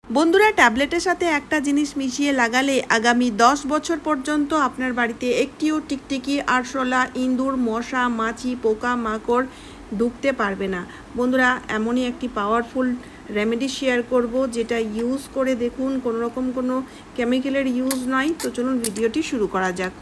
বন্ধুরা, ট্যাবলেটের সাথে একটা জিনিস মিশিয়ে লাগালে আগামী 10 বছর পর্যন্ত আপনার বাড়িতে একটিও টিকটিকি, আরশোলা, ইঁদুর, মশা, মাছি, পোকা মাকড় ঢুকতে পারবে না। বন্ধুরা, এমনই একটি পাওয়ারফুল রেমেডি শেয়ার করব, যেটা ইউজ করে দেখুন, কোনো কেমিক্যালের ইউজ নয়। তো চলুন ভিডিওটি শুরু করা যাক।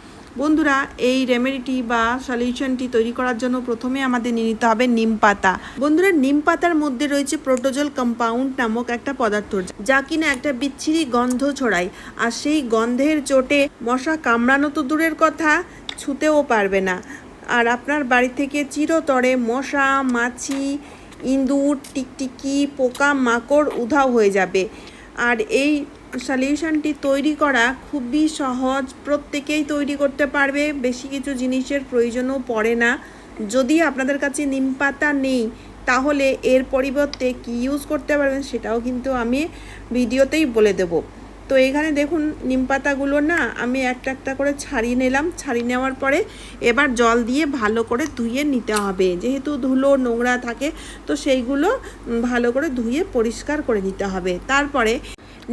বন্ধুরা, এই রেমেডিটি বা সলিউশনটি তৈরি করার জন্য প্রথমে আমাদের নিয়ে নিতে হবে নিম পাতা। বন্ধুরা, নিম পাতার মধ্যে রয়েছে প্রোটোজল কম্পাউন্ড নামক একটা পদার্থ, যা কিনা একটা বিচ্ছিরি গন্ধ ছড়ায়। আর সেই গন্ধের চোটে মশা কামড়ানো তো দূরের কথা, ছুঁতেও পারবে না। আর আপনার বাড়ি থেকে চিরতরে মশা, মাছি, ইঁদুর, টিকটিকি, পোকা মাকড় উধাও হয়ে যাবে। আর এই সলিউশনটি তৈরি করা খুবই সহজ, প্রত্যেকেই তৈরি করতে পারবে, বেশি কিছু জিনিসের প্রয়োজনও পড়ে না। যদি আপনাদের কাছে নিম পাতা নেই, তাহলে এর পরিবর্তে কি ইউজ করতে পারবেন সেটাও কিন্তু আমি ভিডিওতেই বলে দেব। তো এখানে দেখুন, নিম পাতাগুলো না আমি একটা একটা করে ছাড়িয়ে নিলাম। ছাড়িয়ে নেওয়ার পরে এবার জল দিয়ে ভালো করে ধুয়ে নিতে হবে। যেহেতু ধুলো নোংরা থাকে, তো সেইগুলো ভালো করে ধুয়ে পরিষ্কার করে নিতে হবে। তারপরে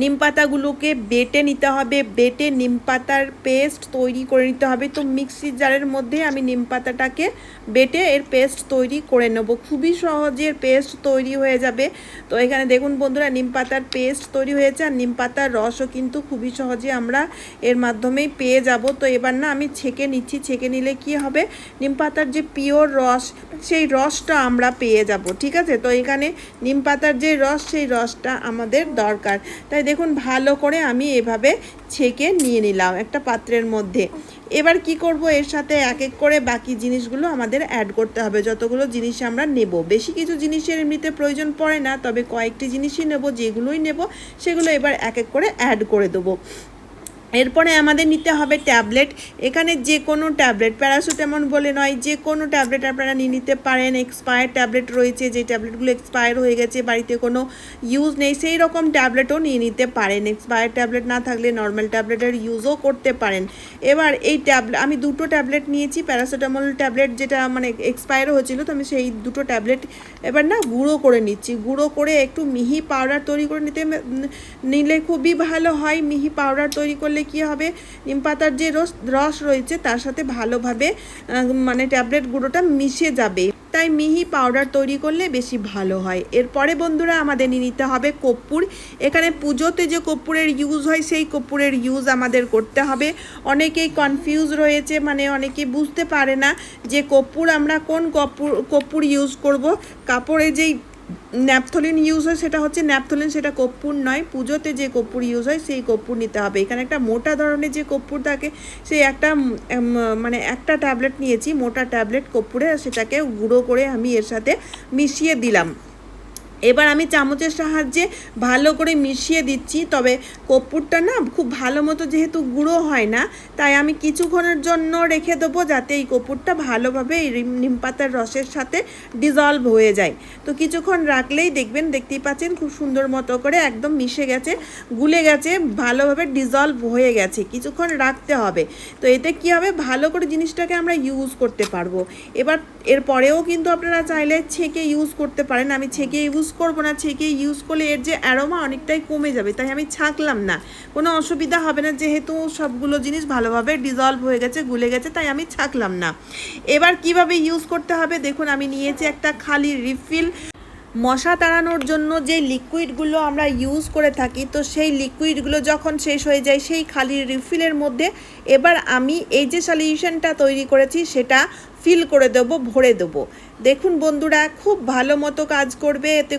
নিম পাতাগুলোকে বেটে নিতে হবে। বেটে নিম পাতার পেস্ট তৈরি করে নিতে হবে। তো মিক্সির জারের মধ্যে আমি নিম পাতাটাকে বেটে এর পেস্ট তৈরি করে নেব। খুবই সহজে পেস্ট তৈরি হয়ে যাবে। তো এখানে দেখুন বন্ধুরা, নিম পাতার পেস্ট তৈরি হয়েছে। আর নিম পাতার রসও কিন্তু খুবই সহজে আমরা এর মাধ্যমেই পেয়ে যাব। তো এবার না আমি ছেঁকে নিচ্ছি। ছেঁকে নিলে কি হবে, নিম পাতার যে পিওর রস, সেই রসটা আমরা পেয়ে যাব। ঠিক আছে, তো এখানে নিম পাতার যে রস, সেই রসটা আমাদের দরকার। তাই দেখুন, ভালো করে আমি এভাবে ছেঁকে নিয়ে নিলাম একটা পাত্রের মধ্যে। এবার কি করব, এর সাথে এক এক করে বাকি জিনিসগুলো আমাদের অ্যাড করতে হবে। যতগুলো জিনিস আমরা নেব, বেশি কিছু জিনিসের এমনিতে প্রয়োজন পড়ে না, তবে কয়েকটি জিনিসই নেব। যেগুলোই নেব সেগুলো এবার এক এক করে অ্যাড করে দেবো। এরপরে আমাদের নিতে হবে ট্যাবলেট। এখানে যে কোনো ট্যাবলেট, প্যারাসিটামল বলে নয়, যে কোনো ট্যাবলেট আপনারা নিয়ে নিতে পারেন। এক্সপায়ার ট্যাবলেট রয়েছে, যে ট্যাবলেটগুলো এক্সপায়ার হয়ে গেছে, বাড়িতে কোনো ইউজ নেই, সেই রকম ট্যাবলেটও নিয়ে নিতে পারেন। এক্সপায়ার ট্যাবলেট না থাকলে নর্মাল ট্যাবলেটের ইউজও করতে পারেন। এবার এই ট্যাবলেট আমি দুটো ট্যাবলেট নিয়েছি, প্যারাসিটামল ট্যাবলেট যেটা মানে এক্সপায়ার হয়েছিল, তো আমি সেই দুটো ট্যাবলেট এবার না গুঁড়ো করে নিচ্ছি। গুঁড়ো করে একটু মিহি পাউডার তৈরি করে নিলে খুবই ভালো হয়। মিহি পাউডার তৈরি করলে কি হবে, নিম পাতার যে রস রয়েছে তার সাথে ভালোভাবে মানে ট্যাবলেট গুঁড়োটা মিশে যাবে। তাই মিহি পাউডার তৈরি করলে বেশি ভালো হয়। এরপরে বন্ধুরা, আমাদের নিয়ে নিতে হবে কর্পূর। এখানে পুজোতে যে কর্পূরের ইউজ হয়, সেই কর্পূরের ইউজ আমাদের করতে হবে। অনেকেই কনফিউজ রয়েছে, মানে অনেকেই বুঝতে পারে না যে কর্পূর আমরা কোন কর্পূর ইউজ করব। কাপড়ে যেই ন্যাপথলিন ইউজ হয় সেটা হচ্ছে ন্যাপথলিন, সেটা কর্পূর নয়। পুজোতে যে কর্পূর ইউজ হয় সেই কর্পূর নিতে হবে। এখানে একটা মোটা ধরনের যে কর্পূর থাকে, সেই একটা ট্যাবলেট নিয়েছি, মোটা ট্যাবলেট কর্পূরে, সেটাকে গুঁড়ো করে আমি এর সাথে মিশিয়ে দিলাম। এবার আমি চামচের সাহায্যে ভালো করে মিশিয়ে দিচ্ছি। তবে কর্পূরটা না খুব ভালো মতো যেহেতু গুঁড়ো হয় না, তাই আমি কিছুক্ষণের জন্য রেখে দেবো, যাতে এই কর্পূরটা ভালোভাবে এই নিম পাতার রসের সাথে ডিজলভ হয়ে যায়। তো কিছুক্ষণ রাখলেই দেখতেই পাচ্ছেন খুব সুন্দর মতো করে একদম মিশে গেছে, গুলে গেছে, ভালোভাবে ডিজলভ হয়ে গেছে। কিছুক্ষণ রাখতে হবে। তো এতে কি হবে, ভালো করে জিনিসটাকে আমরা ইউজ করতে পারবো। এবার এরপরেও কিন্তু আপনারা চাইলে ছেঁকে ইউজ করতে পারেন। আমি ছেঁকে ইউজ করব না। ছেঁকে ইউজ করলে এর যে অ্যারোমা অনেকটাই কমে যাবে, তাই আমি ছাঁকলাম না। কোনো অসুবিধা হবে না, যেহেতু সবগুলো জিনিস ভালোভাবে ডিজলভ হয়ে গেছে, গুলে গেছে, তাই আমি ছাঁকলাম না। এবার কিভাবে ইউজ করতে হবে দেখুন, আমি নিয়েছি একটা খালি রিফিল। মশা তাড়ানোর জন্য যে লিকুইডগুলো আমরা ইউজ করে থাকি, তো সেই লিকুইডগুলো যখন শেষ হয়ে যায়, সেই খালি রিফিলের মধ্যে এবার আমি এই যে সলিউশনটা তৈরি করেছি সেটা ফিল করে দেবো, ভরে দেবো। দেখুন বন্ধুরা, খুব ভালো মতো কাজ করবে। এতে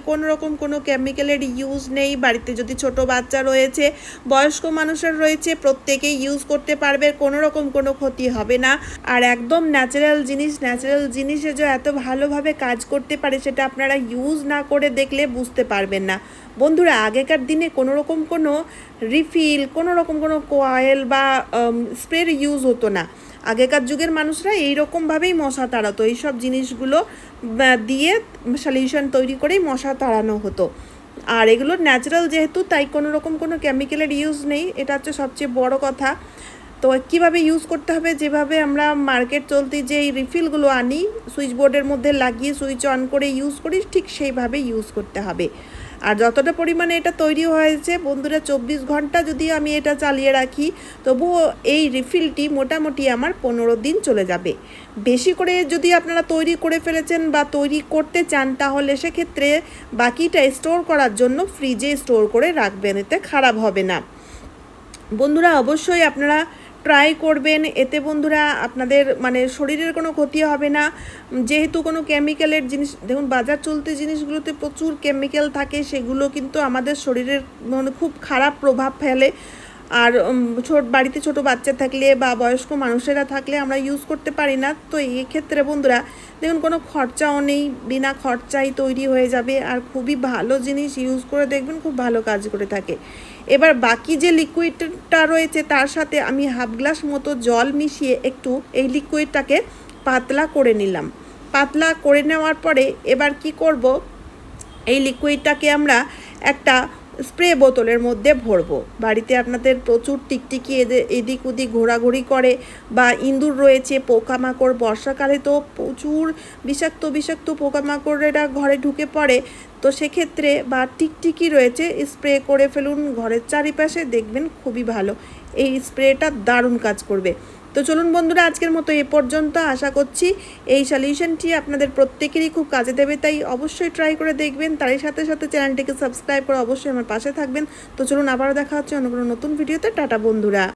কোনো কেমিক্যালের ইউজ নেই। বাড়িতে যদি ছোট বাচ্চা রয়েছে, বয়স্ক মানুষের রয়েছে, প্রত্যেকেই ইউজ করতে পারবে, কোনো ক্ষতি হবে না। আর একদম ন্যাচারাল জিনিসে যে এত ভালোভাবে কাজ করতে পারে, সেটা আপনারা ইউজ না করে দেখলে বুঝতে পারবেন না। বন্ধুরা, আগেকার দিনে কোনো রিফিল, কোনো কয়েল বা স্প্রের ইউজ হতো না। আগেকার যুগের মানুষরা এইরকমভাবেই মশা তাড়াতো। এইসব জিনিসগুলো দিয়ে সলিউশন তৈরি করেই মশা তাড়ানো হতো। আর এগুলো ন্যাচারাল যেহেতু, তাই কোনো কেমিক্যালের ইউজ নেই। এটা হচ্ছে সবচেয়ে বড় কথা। তো কীভাবে ইউজ করতে হবে, যেভাবে আমরা মার্কেট চলতি যে রিফিলগুলো আনি, সুইচ বোর্ডের মধ্যে লাগিয়ে সুইচ অন করে ইউজ করি, ঠিক সেইভাবে ইউজ করতে হবে। আর যতটা পরিমাণে এটা তৈরি হয়েছে বন্ধুরা, 24 ঘন্টা যদি আমি এটা চালিয়ে রাখি তবুও এই রিফিলটি মোটামুটি আমার 15 দিন চলে যাবে। বেশি করে যদি আপনারা তৈরি করে ফেলেছেন বা তৈরি করতে চান তাহলে সেক্ষেত্রে বাকিটা স্টোর করার জন্য ফ্রিজে স্টোর করে রাখবেন, এতে খারাপ হবে না। বন্ধুরা অবশ্যই আপনারা ট্রাই করবেন, এতে বন্ধুরা আপনাদের মানে শরীরের কোনো ক্ষতি হবে না। যেহেতু কোনো কেমিক্যালের জিনিস, দেখুন বাজার চলতি জিনিসগুলোতে প্রচুর কেমিক্যাল থাকে, সেগুলো কিন্তু আমাদের শরীরের মানে খুব খারাপ প্রভাব ফেলে। আর বাড়িতে ছোট বাচ্চা থাকলে বা বয়স্ক মানুষেরা থাকলে আমরা ইউজ করতে পারি না। তো এই ক্ষেত্রে বন্ধুরা দেখুন কোনো খরচাও নেই, বিনা খরচাই তৈরি হয়ে যাবে আর খুবই ভালো জিনিস, ইউজ করে দেখবেন খুব ভালো কাজ করে থাকে। এবার বাকি যে লিকুইডটা রয়েছে তার সাথে আমি হাফ গ্লাস মতো জল মিশিয়ে একটু এই লিকুইডটাকে পাতলা করে নিলাম। পাতলা করে নেওয়ার পরে এবার কি করব, এই লিকুইডটাকে আমরা একটা স্প্রে বোতলের মধ্যে ভরবো। বাড়িতে আপনাদের প্রচুর টিকটিকি এদিক ওদিক ঘোরাঘুরি করে বা ইঁদুর রয়েছে, পোকামাকড়, বর্ষাকালে তো প্রচুর বিষাক্ত বিষাক্ত পোকামাকড়েরা ঘরে ঢুকে পড়ে। তো সেক্ষেত্রে বা টিকটিকি রয়েছে, স্প্রে করে ফেলুন ঘরের চারিপাশে, দেখবেন খুবই ভালো, এই স্প্রেটা দারুণ কাজ করবে। তো চলুন বন্ধুরা আজকের মতো এ পর্যন্ত। আশা করছি এই সলিউশনটি আপনাদের প্রত্যেকেরই খুব কাজে দেবে, তাই অবশ্যই ট্রাই করে দেখবেন। তারই সাথে সাথে চ্যানেলটিকে সাবস্ক্রাইব করে অবশ্যই আমার পাশে থাকবেন। তো চলুন আবারও দেখা হচ্ছে অন্য কোনো নতুন ভিডিওতে। টাটা বন্ধুরা।